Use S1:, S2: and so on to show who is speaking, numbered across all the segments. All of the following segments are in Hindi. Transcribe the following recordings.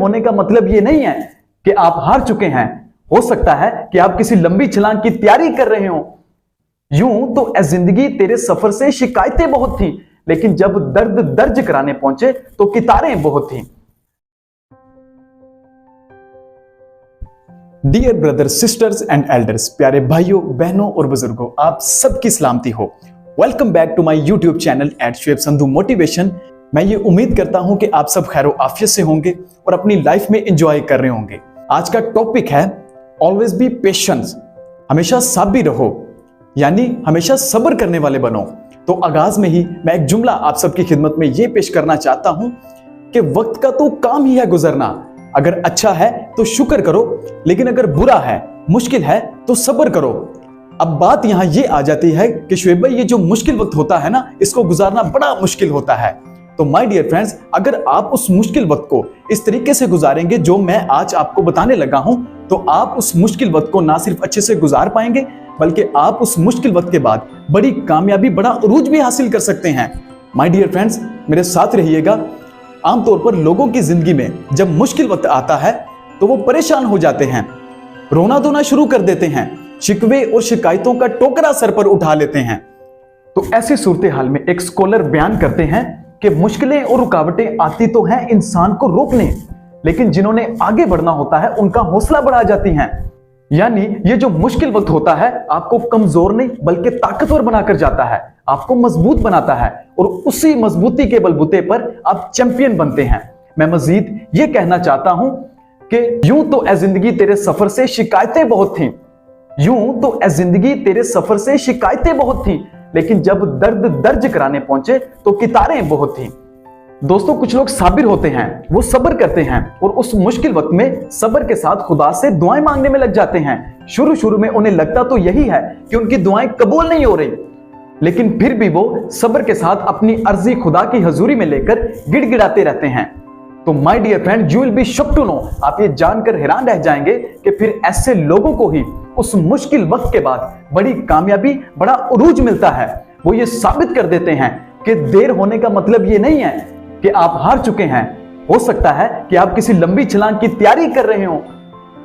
S1: होने का मतलब ये नहीं है कि आप हार चुके हैं। हो सकता है कि आप किसी लंबी छलांग की तैयारी कर रहे हो। यूं तो ए जिंदगी तेरे सफर से शिकायतें बहुत थी, लेकिन जब दर्द दर्ज कराने पहुंचे तो कितारें बहुत थी। Dear brothers, sisters and elders, प्यारे भाइयों बहनों और बुजुर्गों, आप सबकी सलामती हो। Welcome back to my YouTube channel @Shoaib Sandhu motivation. मैं ये उम्मीद करता हूं कि आप सब खैर आफियत से होंगे और अपनी लाइफ में एंजॉय कर रहे होंगे। आज का टॉपिक है ऑलवेज बी पेशेंस। हमेशा साबिर रहो, यानी हमेशा सब्र करने वाले बनो। तो आगाज में ही मैं एक जुमला आप सबकी खिदमत में ये पेश करना चाहता हूं कि वक्त का तो काम ही है गुजरना। अगर अच्छा है तो शुक्र करो, लेकिन अगर बुरा है, मुश्किल है तो सब्र करो। अब बात यहां ये आ जाती है कि शुएब भाई, ये जो मुश्किल वक्त होता है ना, इसको गुजारना बड़ा मुश्किल होता है। तो माय डियर फ्रेंड्स, अगर आप उस मुश्किल वक्त को इस तरीके से गुजारेंगे जो मैं आज आपको बताने लगा हूं, तो आप उस मुश्किल वक्त को ना सिर्फ अच्छे से गुजार पाएंगे, बल्कि आप उस मुश्किल वक्त के बाद बड़ी कामयाबी, बड़ा उरूज भी हासिल कर सकते हैं। माय डियर फ्रेंड्स, मेरे साथ रहिएगा। आमतौर पर लोगों की जिंदगी में जब मुश्किल वक्त आता है तो वो परेशान हो जाते हैं, रोना धोना शुरू कर देते हैं, शिकवे और शिकायतों का टोकरा सर पर उठा लेते हैं। तो ऐसी सूरत हाल में एक स्कॉलर बयान करते हैं कि मुश्किलें और रुकावटें आती तो हैं इंसान को रोकने, लेकिन जिन्होंने आगे बढ़ना होता है उनका हौसला बढ़ा जाती हैं। यानी ये जो मुश्किल वक्त होता है आपको कमजोर नहीं बल्कि ताकतवर बनाकर जाता है, आपको मजबूत बनाता है, और उसी मजबूती के बलबूते पर आप चैंपियन बनते हैं। मैं मजीद ये कहना चाहता हूं कि यूं तो ए जिंदगी तेरे सफर से शिकायतें बहुत थी, यूं तो ए जिंदगी तेरे सफर से शिकायतें बहुत थी, लेकिन जब दर्द दर्ज कराने पहुंचे तो कितारें बहुत थी। दोस्तों, कुछ लोग साबिर होते हैं, वो सब्र करते हैं और उस मुश्किल वक्त में सब्र के साथ खुदा से दुआएं मांगने में लग जाते हैं। शुरू में उन्हें लगता तो यही है कि उनकी दुआएं कबूल नहीं हो रही, लेकिन फिर भी वो सब्र के साथ अपनी अर्जी खुदा की हजूरी में लेकर गिड़गिड़ाते रहते हैं। तो my dear friend, you will be shocked to know, आप ये जानकर हैरान रह जाएंगे कि फिर ऐसे लोगों को ही उस मुश्किल वक्त के बाद बड़ी कामयाबी, बड़ा उरूज मिलता है। वो ये साबित कर देते हैं कि देर होने का मतलब ये नहीं है कि आप हार चुके हैं। हो सकता है कि आप किसी लंबी छलांग की तैयारी कर रहे हो।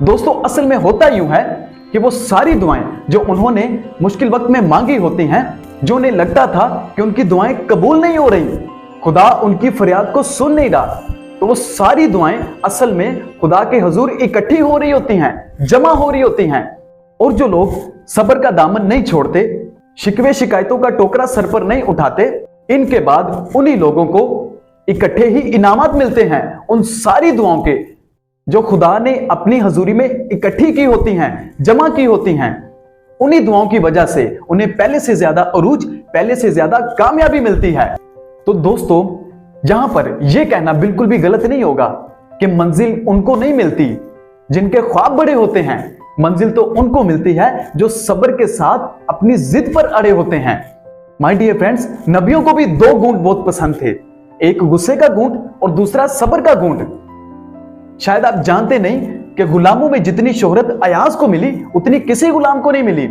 S1: दोस्तों, असल में होता यूं है कि वो सारी दुआएं जो उन्होंने मुश्किल वक्त में मांगी होती हैं, जो उन्हें लगता था कि उनकी दुआएं कबूल नहीं हो रही, खुदा उनकी फरियाद को सुन नहीं रहा, तो वो सारी दुआएं असल में खुदा के हुजूर इकट्ठी हो रही होती हैं, जमा हो रही होती हैं। और जो लोग सब्र का दामन नहीं छोड़ते, शिकवे शिकायतों का टोकरा सर पर नहीं उठाते, इनके बाद उन्हीं लोगों को इकट्ठे ही इनामात मिलते हैं उन सारी दुआओं के जो खुदा ने अपनी हजूरी में इकट्ठी की होती हैं, जमा की होती हैं। उन्हीं दुआओं की वजह से उन्हें पहले से ज्यादा अरूज, पहले से ज्यादा कामयाबी मिलती है। तो दोस्तों, यहां पर यह कहना बिल्कुल भी गलत नहीं होगा कि मंजिल उनको नहीं मिलती जिनके ख्वाब बड़े होते हैं। मंजिल तो उनको मिलती है जो सब्र के साथ अपनी जिद पर अड़े होते हैं। माय डियर फ्रेंड्स, नबियों को भी दो घूंट बहुत पसंद थे, एक गुस्से का घूंट और दूसरा सब्र का घूंट। शायद आप जानते नहीं कि गुलामों में जितनी शोहरत अयाज को मिली उतनी किसी गुलाम को नहीं मिली,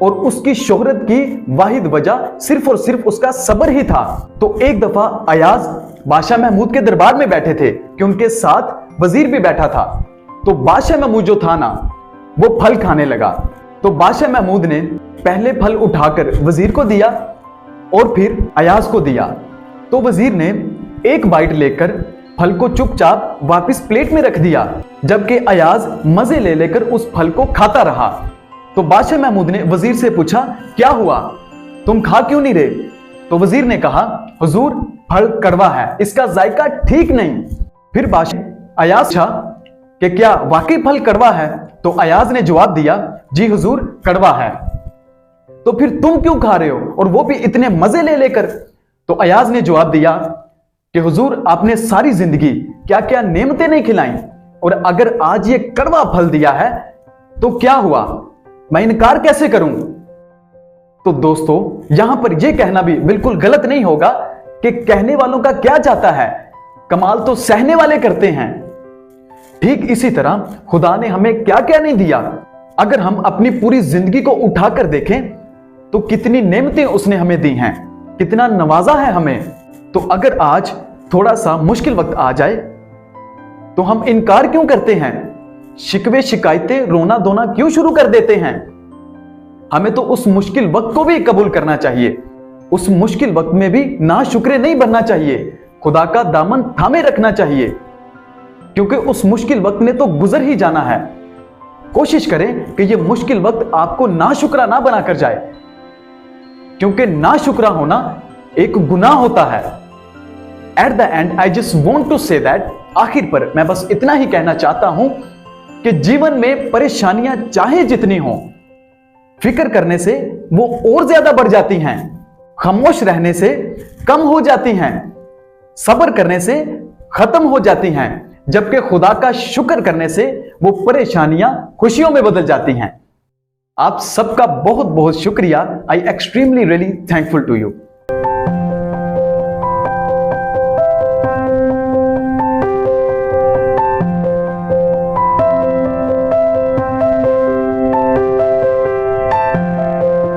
S1: और उसकी शोहरत की वाहिद वजह सिर्फ और सिर्फ उसका सब्र ही था। तो एक दफा अयाज बादशाह महमूद के दरबार में बैठे थे कि उनके साथ वजीर भी बैठा था। तो बादशाह महमूद जो था ना, वो फल खाने लगा। तो बादशाह महमूद ने पहले फल उठाकर वजीर को दिया और फिर अयाज को दिया। तो वजीर ने एक बाइट लेकर फल को चुपचाप वापस प्लेट में रख दिया, जबकि अयाज मजे ले लेकर उस फल को खाता रहा। तो बादशाह महमूद ने वजीर से पूछा, क्या हुआ, तुम खा क्यों नहीं रहे? तो वजीर ने कहा, हुजूर, फल कड़वा है, इसका जायका ठीक नहीं। फिर बादशाह अयाज पूछा कि क्या वाकई फल कड़वा है? तो अयाज ने जवाब दिया, जी हुजूर, कड़वा है। तो फिर तुम क्यों खा रहे हो, और वो भी इतने मजे ले लेकर? तो अयाज ने जवाब दिया कि हुजूर, आपने सारी जिंदगी क्या क्या नेमतें नहीं खिलाई, और अगर आज ये कड़वा फल दिया है तो क्या हुआ, मैं इनकार कैसे करूं? तो दोस्तों, यहां पर यह कहना भी बिल्कुल गलत नहीं होगा कि कहने वालों का क्या जाता है, कमाल तो सहने वाले करते हैं। ठीक इसी तरह खुदा ने हमें क्या क्या नहीं दिया। अगर हम अपनी पूरी जिंदगी को उठाकर देखें तो कितनी नेमतें उसने हमें दी हैं, कितना नवाजा है हमें। तो अगर आज थोड़ा सा मुश्किल वक्त आ जाए तो हम इनकार क्यों करते हैं? शिकवे शिकायतें रोना धोना क्यों शुरू कर देते हैं? हमें तो उस मुश्किल वक्त को भी कबूल करना चाहिए। उस मुश्किल वक्त में भी नाशुक्रे नहीं बनना चाहिए, खुदा का दामन थामे रखना चाहिए, क्योंकि उस मुश्किल वक्त ने तो गुजर ही जाना है। कोशिश करें कि यह मुश्किल वक्त आपको नाशुक्रा ना बनाकर जाए, क्योंकि नाशुक्रा होना एक गुनाह होता है। At the end I just want to say that, आखिर पर मैं बस इतना ही कहना चाहता हूं कि जीवन में परेशानियां चाहे जितनी हो, फिक्र करने से वो और ज्यादा बढ़ जाती हैं, खामोश रहने से कम हो जाती हैं, सब्र करने से खत्म हो जाती हैं, जबकि खुदा का शुक्र करने से वो परेशानियां खुशियों में बदल जाती हैं। आप सबका बहुत बहुत शुक्रिया। I extremely really thankful to you.